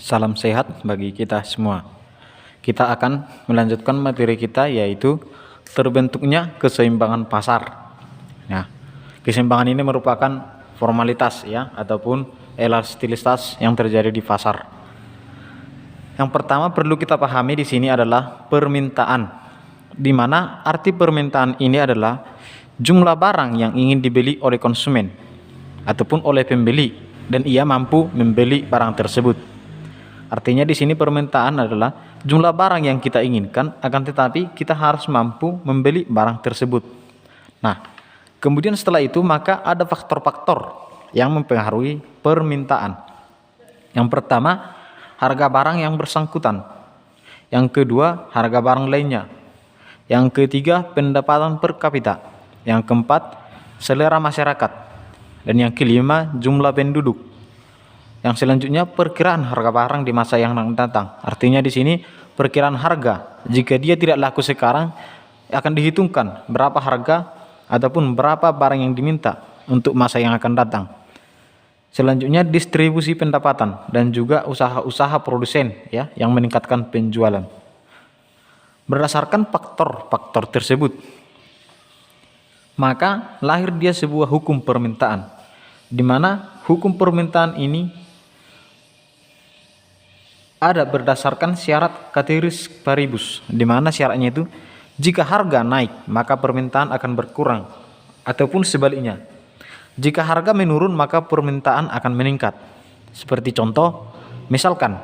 Salam sehat bagi kita semua. Kita akan melanjutkan materi kita, yaitu terbentuknya keseimbangan pasar. Nah, keseimbangan ini merupakan formalitas ya, ataupun elastisitas yang terjadi di pasar. Yang pertama perlu kita pahami di sini adalah permintaan, di mana arti permintaan ini adalah jumlah barang yang ingin dibeli oleh konsumen ataupun oleh pembeli, dan ia mampu membeli barang tersebut. Artinya di sini permintaan adalah jumlah barang yang kita inginkan, akan tetapi kita harus mampu membeli barang tersebut. Nah, kemudian setelah itu maka ada faktor-faktor yang mempengaruhi permintaan. Yang pertama, harga barang yang bersangkutan. Yang kedua, harga barang lainnya. Yang ketiga, pendapatan per kapita. Yang keempat, selera masyarakat. Dan yang kelima, jumlah penduduk. Yang selanjutnya, perkiraan harga barang di masa yang akan datang. Artinya di sini perkiraan harga, jika dia tidak laku sekarang, akan dihitungkan berapa harga ataupun berapa barang yang diminta untuk masa yang akan datang. Selanjutnya, distribusi pendapatan dan juga usaha-usaha produsen ya yang meningkatkan penjualan. Berdasarkan faktor-faktor tersebut, maka lahir dia sebuah hukum permintaan, di mana hukum permintaan ini ada berdasarkan syarat ceteris paribus, di mana syaratnya itu jika harga naik maka permintaan akan berkurang, ataupun sebaliknya. Jika harga menurun maka permintaan akan meningkat. Seperti contoh, misalkan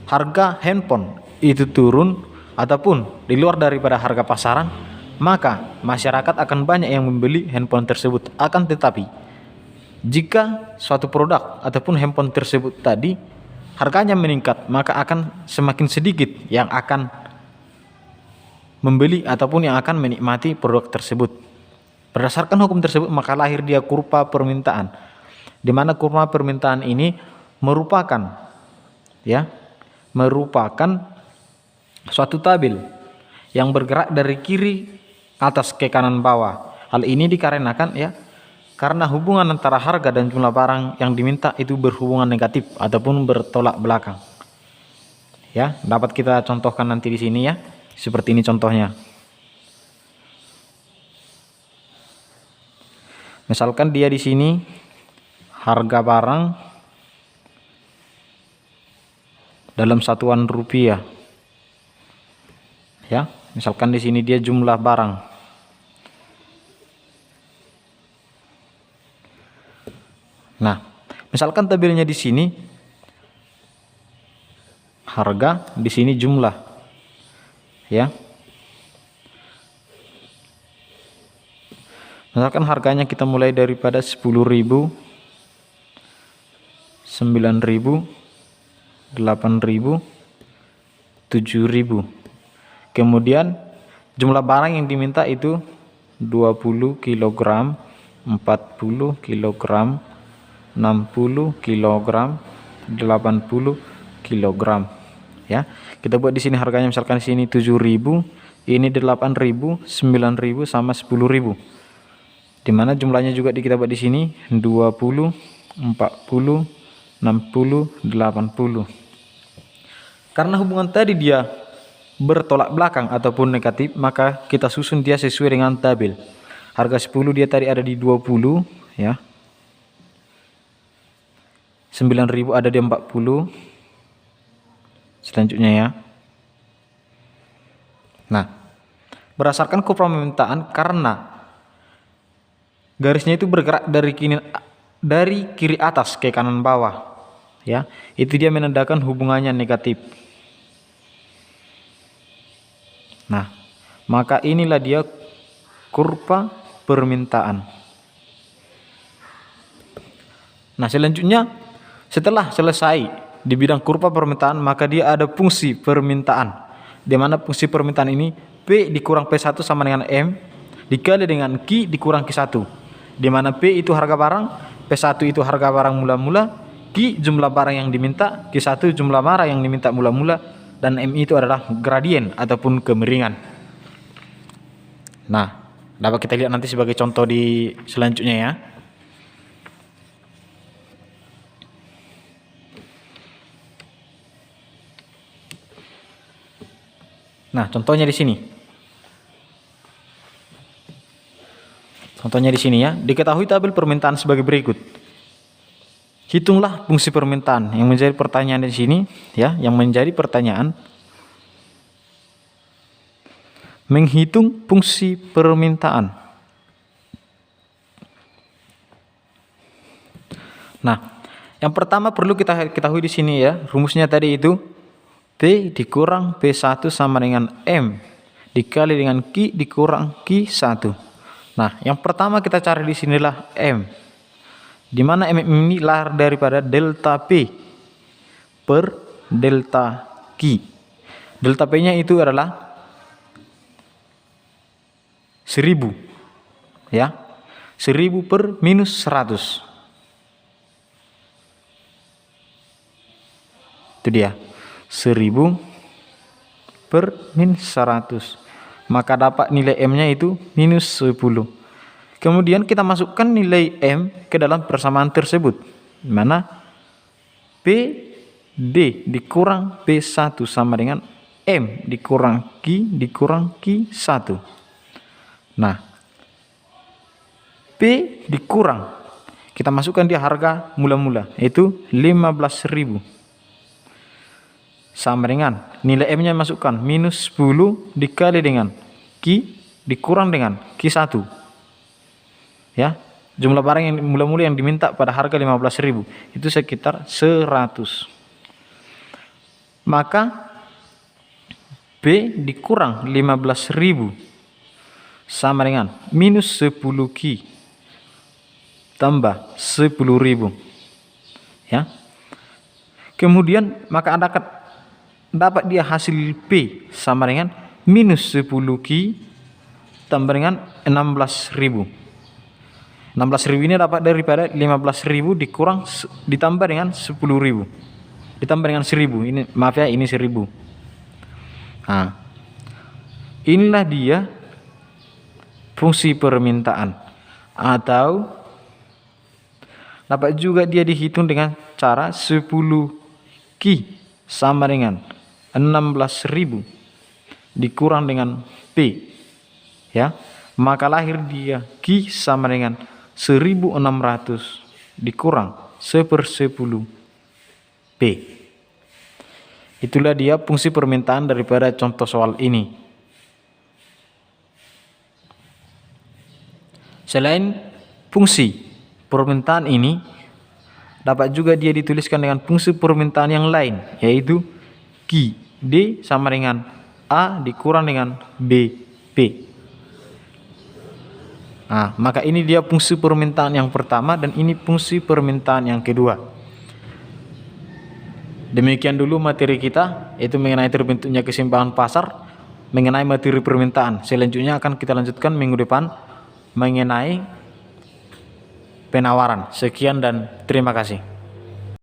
harga handphone itu turun ataupun di luar daripada harga pasaran, maka masyarakat akan banyak yang membeli handphone tersebut. Akan tetapi jika suatu produk ataupun handphone tersebut tadi harganya meningkat, maka akan semakin sedikit yang akan membeli ataupun yang akan menikmati produk tersebut. Berdasarkan hukum tersebut maka lahir dia kurva permintaan, di mana kurva permintaan ini merupakan suatu tabel yang bergerak dari kiri atas ke kanan bawah. Hal ini dikarenakan karena hubungan antara harga dan jumlah barang yang diminta itu berhubungan negatif ataupun bertolak belakang. Ya, dapat kita contohkan nanti di sini ya. Seperti ini contohnya. Misalkan dia di sini harga barang dalam satuan rupiah. Ya, misalkan di sini dia jumlah barang. Nah, misalkan tabelnya di sini harga, di sini jumlah, ya. Misalkan harganya kita mulai daripada 10.000, 9.000, 8.000, 7.000. Kemudian jumlah barang yang diminta itu 20 kg, 40 kg, 60 kg, 80 kg. Ya. Kita buat di sini harganya misalkan di sini 7.000, ini 8.000, 9.000 sama 10.000. Di mana jumlahnya juga kita buat di sini 20, 40, 60, 80. Karena hubungan tadi dia bertolak belakang ataupun negatif, maka kita susun dia sesuai dengan tabel. Harga 10 dia tadi ada di 20 ya. 9.000 ada di 40. Selanjutnya ya. Nah, berdasarkan kurva permintaan, karena garisnya itu bergerak dari kiri atas ke kanan bawah, ya, itu dia menandakan hubungannya negatif. Nah, maka inilah dia kurva permintaan. Nah, selanjutnya setelah selesai di bidang kurva permintaan, maka dia ada fungsi permintaan, di mana fungsi permintaan ini P dikurang P1 sama dengan M dikali dengan Q dikurang Q1, di mana P itu harga barang, P1 itu harga barang mula-mula, Q jumlah barang yang diminta, Q1 jumlah barang yang diminta mula-mula, dan M itu adalah gradien ataupun kemiringan. Nah, dapat kita lihat nanti sebagai contoh di selanjutnya ya. Nah, contohnya di sini. Contohnya di sini ya, diketahui tabel permintaan sebagai berikut. Hitunglah fungsi permintaan. Yang menjadi pertanyaan di sini ya, yang menjadi pertanyaan menghitung fungsi permintaan. Nah, yang pertama perlu kita ketahui di sini ya, rumusnya tadi itu P dikurang P1 sama dengan M dikali dengan Q dikurang Q1. Nah, yang pertama kita cari di sinilah M. Di mana M ini lahir daripada delta P per delta Q. Delta P-nya itu adalah 1000 ya. 1000 per minus 100. Itu dia. 1000 per min 100. Maka dapat nilai M-nya itu minus 10. Kemudian kita masukkan nilai M ke dalam persamaan tersebut. Mana P D dikurang P1 sama dengan M dikurang Q dikurang Q1. Nah, P dikurang. Kita masukkan dia harga mula-mula yaitu 15.000. Sama dengan nilai M-nya masukkan minus 10 dikali dengan Q dikurang dengan Q1. Ya, jumlah barang yang mula-mula yang diminta pada harga 15.000 itu sekitar 100. Maka B dikurang 15.000 sama dengan minus 10 Q tambah 10.000. Ya. Kemudian maka dapat dia hasil P sama dengan minus 10 Q tambah dengan 16.000. 16.000 ini dapat daripada 15.000 dikurang ditambah dengan 10.000. Ditambah dengan 1.000. Ini maaf ya, ini 1.000. Nah, inilah dia fungsi permintaan, atau dapat juga dia dihitung dengan cara 10 Q sama dengan 16.000 dikurang dengan P ya, maka lahir dia Q sama dengan 1.600 dikurang 1/10 P. Itulah dia fungsi permintaan daripada contoh soal ini. Selain fungsi permintaan ini, dapat juga dia dituliskan dengan fungsi permintaan yang lain, yaitu Q D sama dengan A dikurang dengan B P. Nah, maka ini dia fungsi permintaan yang pertama dan ini fungsi permintaan yang kedua. Demikian dulu materi kita, yaitu mengenai terbentuknya keseimbangan pasar, mengenai materi permintaan. Selanjutnya akan kita lanjutkan minggu depan mengenai penawaran. Sekian dan terima kasih.